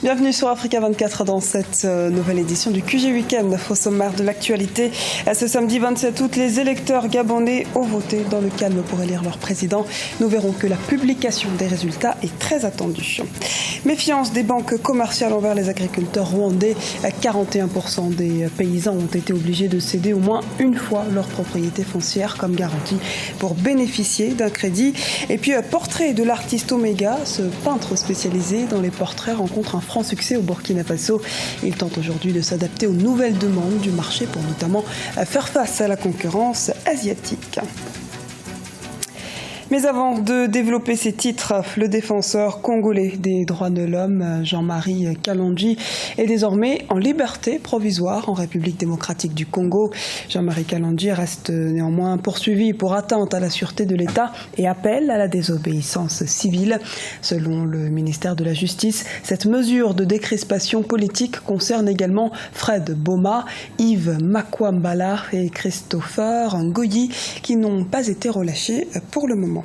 Bienvenue sur Africa 24 dans cette nouvelle édition du QG Week-end. Au sommaire de l'actualité, ce samedi 27 août, les électeurs gabonais ont voté dans le calme pour élire leur président. Nous verrons que la publication des résultats est très attendue. Méfiance des banques commerciales envers les agriculteurs rwandais. 41% des paysans ont été obligés de céder au moins une fois leur propriété foncière comme garantie pour bénéficier d'un crédit. Et puis, portrait de l'artiste Omega, ce peintre spécialisé dans les portraits rencontre un franc succès au Burkina Faso. Il tente aujourd'hui de s'adapter aux nouvelles demandes du marché pour notamment faire face à la concurrence asiatique. Mais avant de développer ces titres, le défenseur congolais des droits de l'homme, Jean-Marie Kalonji, est désormais en liberté provisoire en République démocratique du Congo. Jean-Marie Kalonji reste néanmoins poursuivi pour atteinte à la sûreté de l'État et appelle à la désobéissance civile. Selon le ministère de la Justice, cette mesure de décrispation politique concerne également Fred Boma, Yves Makwambala et Christopher Ngoyi qui n'ont pas été relâchés pour le moment.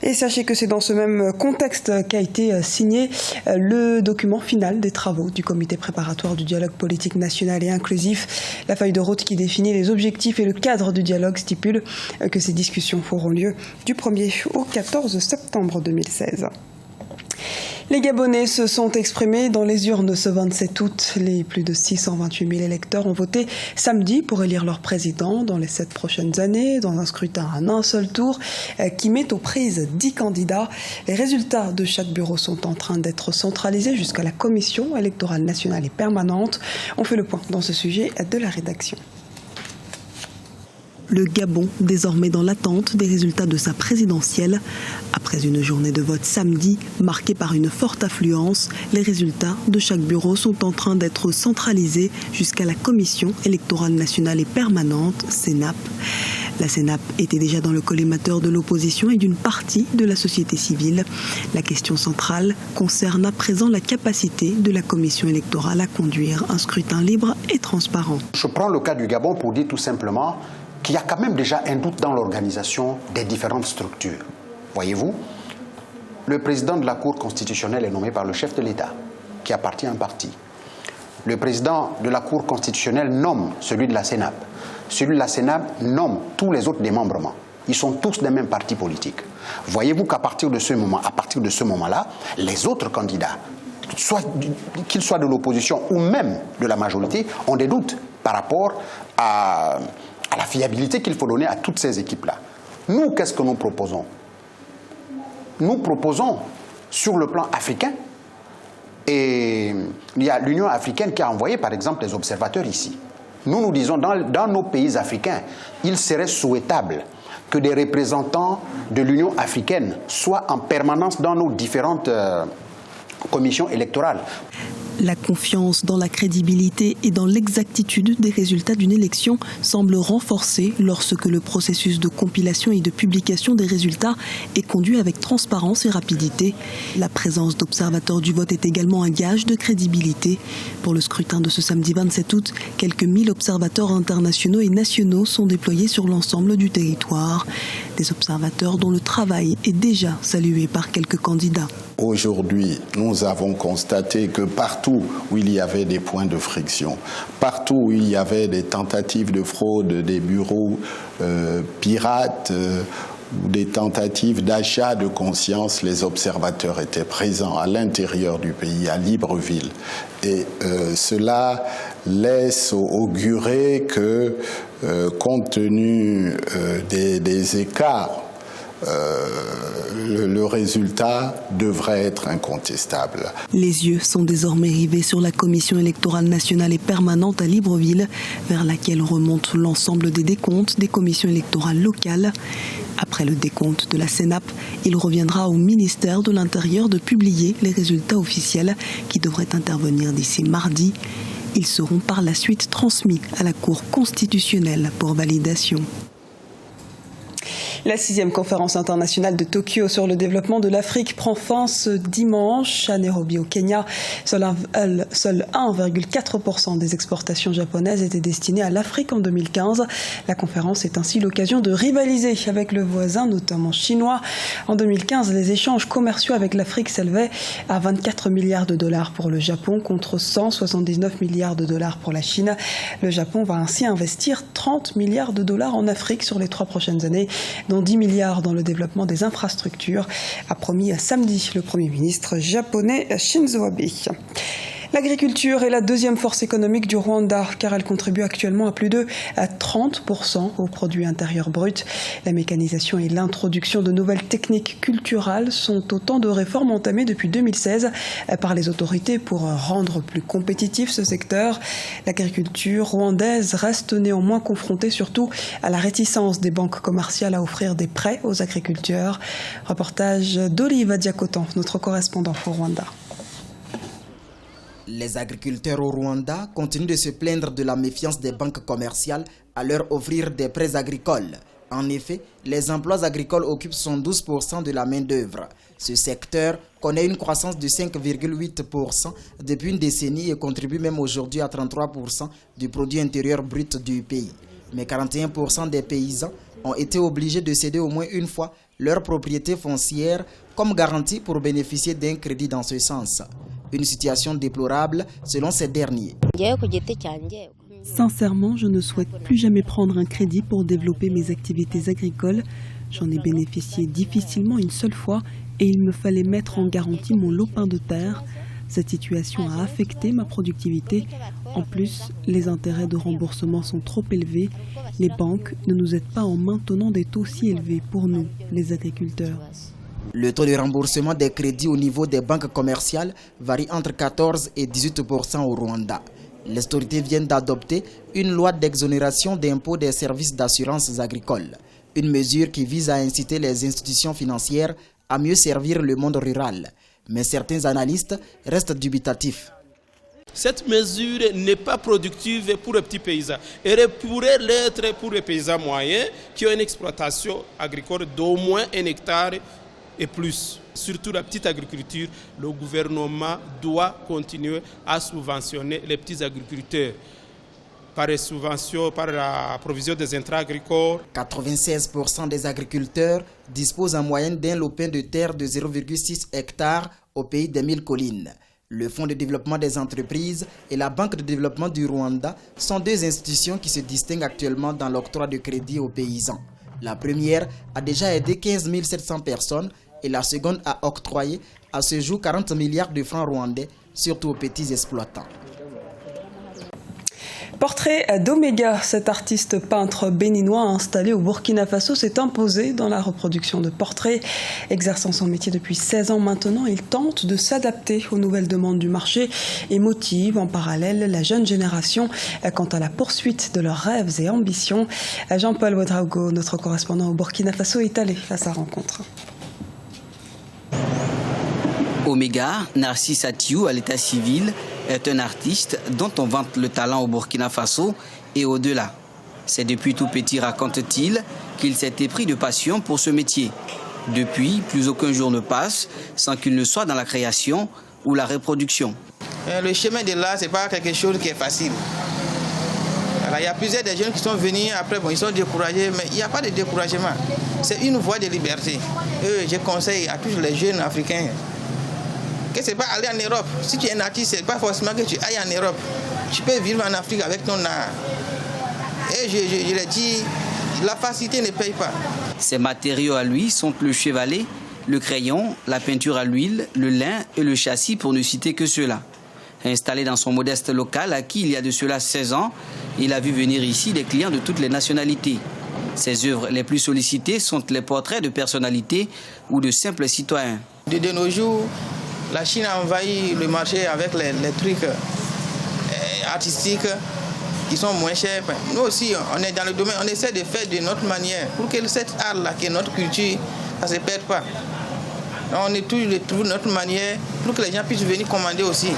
Et sachez que c'est dans ce même contexte qu'a été signé le document final des travaux du comité préparatoire du dialogue politique national et inclusif. La feuille de route qui définit les objectifs et le cadre du dialogue stipule que ces discussions auront lieu du 1er au 14 septembre 2016. Les Gabonais se sont exprimés dans les urnes ce 27 août. Les plus de 628 000 électeurs ont voté samedi pour élire leur président dans les 7 prochaines années, dans un scrutin en un seul tour qui met aux prises 10 candidats. Les résultats de chaque bureau sont en train d'être centralisés jusqu'à la commission électorale nationale et permanente. On fait le point dans ce sujet de la rédaction. Le Gabon, désormais dans l'attente des résultats de sa présidentielle. Après une journée de vote samedi, marquée par une forte affluence, les résultats de chaque bureau sont en train d'être centralisés jusqu'à la Commission électorale nationale et permanente, CENAP. La CENAP était déjà dans le collimateur de l'opposition et d'une partie de la société civile. La question centrale concerne à présent la capacité de la Commission électorale à conduire un scrutin libre et transparent. Je prends le cas du Gabon pour dire tout simplement qu'il y a quand même déjà un doute dans l'organisation des différentes structures. Voyez-vous, le président de la Cour constitutionnelle est nommé par le chef de l'État, qui appartient à un parti. Le président de la Cour constitutionnelle nomme celui de la CENAP. Celui de la CENAP nomme tous les autres démembrements. Ils sont tous des mêmes partis politiques. Voyez-vous qu'à partir de ce moment-là, les autres candidats, qu'ils soient de l'opposition ou même de la majorité, ont des doutes par rapport à la fiabilité qu'il faut donner à toutes ces équipes-là. Nous, qu'est-ce que nous proposons? Nous proposons, sur le plan africain, et il y a l'Union africaine qui a envoyé, par exemple, des observateurs ici. Nous disons, dans nos pays africains, il serait souhaitable que des représentants de l'Union africaine soient en permanence dans nos différentes commissions électorales. La confiance dans la crédibilité et dans l'exactitude des résultats d'une élection semble renforcée lorsque le processus de compilation et de publication des résultats est conduit avec transparence et rapidité. La présence d'observateurs du vote est également un gage de crédibilité. Pour le scrutin de ce samedi 27 août, quelques 1000 observateurs internationaux et nationaux sont déployés sur l'ensemble du territoire. Des observateurs dont le travail est déjà salué par quelques candidats. Aujourd'hui, nous avons constaté que partout où il y avait des points de friction, partout où il y avait des tentatives de fraude, des bureaux pirates, ou des tentatives d'achat de conscience, les observateurs étaient présents à l'intérieur du pays, à Libreville. Et cela laisse augurer que, compte tenu des écarts, le résultat devrait être incontestable. Les yeux sont désormais rivés sur la Commission électorale nationale et permanente à Libreville, vers laquelle remonte l'ensemble des décomptes des commissions électorales locales. Après le décompte de la CENAP, il reviendra au ministère de l'Intérieur de publier les résultats officiels qui devraient intervenir d'ici mardi. Ils seront par la suite transmis à la Cour constitutionnelle pour validation. La 6e conférence internationale de Tokyo sur le développement de l'Afrique prend fin ce dimanche à Nairobi au Kenya. Seul 1,4% des exportations japonaises étaient destinées à l'Afrique en 2015. La conférence est ainsi l'occasion de rivaliser avec le voisin, notamment chinois. En 2015, les échanges commerciaux avec l'Afrique s'élevaient à 24 milliards de dollars pour le Japon contre 179 milliards de dollars pour la Chine. Le Japon va ainsi investir 30 milliards de dollars en Afrique sur les 3 prochaines années, dont 10 milliards dans le développement des infrastructures, a promis samedi le Premier ministre japonais Shinzo Abe. L'agriculture est la 2e force économique du Rwanda, car elle contribue actuellement à plus de 30% au produit intérieur brut. La mécanisation et l'introduction de nouvelles techniques culturales sont autant de réformes entamées depuis 2016 par les autorités pour rendre plus compétitif ce secteur. L'agriculture rwandaise reste néanmoins confrontée surtout à la réticence des banques commerciales à offrir des prêts aux agriculteurs. Reportage d'Oliva Diakotan, notre correspondant au Rwanda. Les agriculteurs au Rwanda continuent de se plaindre de la méfiance des banques commerciales à leur offrir des prêts agricoles. En effet, les emplois agricoles occupent 112% de la main-d'œuvre. Ce secteur connaît une croissance de 5,8% depuis une décennie et contribue même aujourd'hui à 33% du produit intérieur brut du pays. Mais 41% des paysans ont été obligés de céder au moins une fois leur propriété foncière comme garantie pour bénéficier d'un crédit dans ce sens. Une situation déplorable selon ces derniers. Sincèrement, je ne souhaite plus jamais prendre un crédit pour développer mes activités agricoles. J'en ai bénéficié difficilement une seule fois et il me fallait mettre en garantie mon lopin de terre. Cette situation a affecté ma productivité. En plus, les intérêts de remboursement sont trop élevés. Les banques ne nous aident pas en maintenant des taux si élevés pour nous, les agriculteurs. Le taux de remboursement des crédits au niveau des banques commerciales varie entre 14 et 18% au Rwanda. Les autorités viennent d'adopter une loi d'exonération d'impôts des services d'assurance agricole. Une mesure qui vise à inciter les institutions financières à mieux servir le monde rural. Mais certains analystes restent dubitatifs. Cette mesure n'est pas productive pour les petits paysans. Elle pourrait l'être pour les paysans moyens qui ont une exploitation agricole d'au moins 1 hectare et plus. Surtout la petite agriculture, le gouvernement doit continuer à subventionner les petits agriculteurs par les subventions, par la provision des intrants agricoles. 96% des agriculteurs disposent en moyenne d'un lopin de terre de 0,6 hectares au pays des 1000 collines. Le Fonds de développement des entreprises et la Banque de développement du Rwanda sont 2 institutions qui se distinguent actuellement dans l'octroi de crédit aux paysans. La première a déjà aidé 15 700 personnes et la seconde a octroyé à ce jour 40 milliards de francs rwandais, surtout aux petits exploitants. Portrait d'Omega, cet artiste peintre béninois installé au Burkina Faso s'est imposé dans la reproduction de portraits. Exerçant son métier depuis 16 ans maintenant, il tente de s'adapter aux nouvelles demandes du marché et motive en parallèle la jeune génération quant à la poursuite de leurs rêves et ambitions. Jean-Paul Ouedraogo, notre correspondant au Burkina Faso, est allé à sa rencontre. Omega, Narcisse Atiou à l'état civil, est un artiste dont on vante le talent au Burkina Faso et au-delà. C'est depuis tout petit, raconte-t-il, qu'il s'est épris de passion pour ce métier. Depuis, plus aucun jour ne passe sans qu'il ne soit dans la création ou la reproduction. Le chemin de l'art, ce n'est pas quelque chose qui est facile. Alors, il y a plusieurs des jeunes qui sont venus, après ils sont découragés, mais il n'y a pas de découragement. C'est une voie de liberté. Je conseille à tous les jeunes africains que ce n'est pas aller en Europe. Si tu es un artiste, ce n'est pas forcément que tu ailles en Europe. Tu peux vivre en Afrique avec ton art. Et je l'ai dit, la facilité ne paye pas. Ses matériaux à lui sont le chevalet, le crayon, la peinture à l'huile, le lin et le châssis pour ne citer que cela. Installé dans son modeste local, acquis il y a de cela 16 ans, il a vu venir ici des clients de toutes les nationalités. Ses œuvres les plus sollicitées sont les portraits de personnalités ou de simples citoyens. De nos jours, la Chine a envahi le marché avec les trucs artistiques qui sont moins chers. Nous aussi, on est dans le domaine, on essaie de faire de notre manière pour que cet art-là, qui est notre culture, ça ne se perde pas. On est toujours de trouver notre manière pour que les gens puissent venir commander aussi,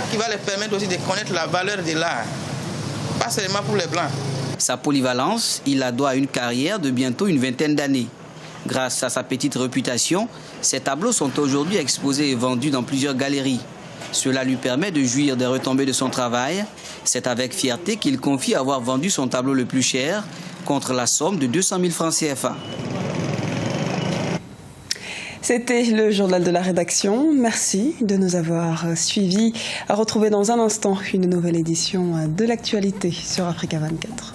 qui va les permettre aussi de connaître la valeur de l'art, pas seulement pour les Blancs. Sa polyvalence, il la doit à une carrière de bientôt une 20aine d'années. Grâce à sa petite réputation, ses tableaux sont aujourd'hui exposés et vendus dans plusieurs galeries. Cela lui permet de jouir des retombées de son travail. C'est avec fierté qu'il confie avoir vendu son tableau le plus cher contre la somme de 200 000 francs CFA. C'était le journal de la rédaction. Merci de nous avoir suivis. À retrouver dans un instant une nouvelle édition de l'actualité sur Africa 24.